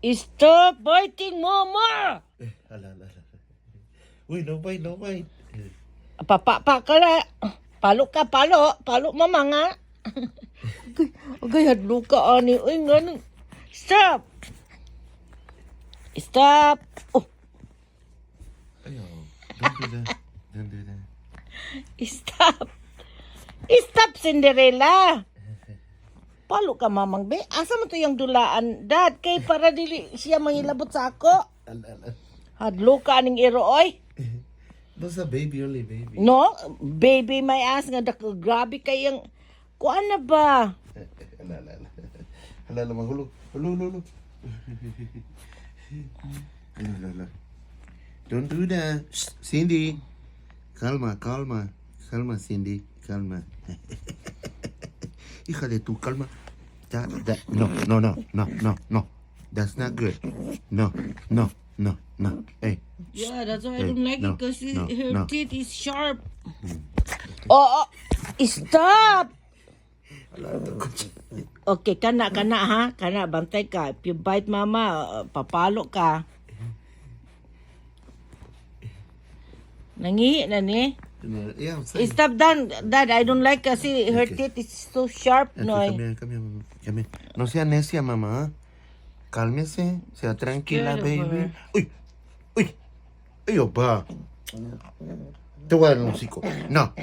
Stop biting, Mama! Ala. Uy, no bite. Papa ka na. Palo ka, palo. Palo, Mama nga. Agay, hadlo ka, ani. Uy, nga nang. Stop! Stop! Oh, Ayaw. Don't do that. stop! Stop, Cinderella! Palo ka, Mamang Be. Asa mo to yung dulaan, Dad? Kay para dili siya mangilabot sa ako. Ala. Hadlo ka aning iro, oy. Basta baby, only baby. No? Baby, my ass nga. Grabe kayang... Kuan na ba? Ala, mahulog. Hulog. Ala. Don't do that. Shh, Cindy. Calma, Cindy. Calma. Hija de tu, calma. No. That's not good. No. Hey. Yeah, that's why I don't like no, it because no, her no. teeth is sharp. Oh, stop! Okay, kana ha? Kana, bantay ka. If you bite Mama, papalo ka. Nangi na ni? Yeah, I'm saying. Stop, Dad. I don't like kasi her Okay. teeth is so sharp, Okay, no? come here, mamá. Come here. No sea necia, mamá. Cálmese. Sea tranquila, Scared of baby. her. Uy. Ay, opa. Te voy a dar un hocico. No.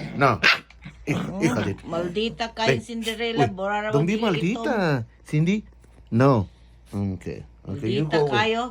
Hija de... Maldita ka, Hey, Cinderella. Uy, Borara don't be mo dito. maldita. Cindy? No. Okay, you Maldita go away. kayo.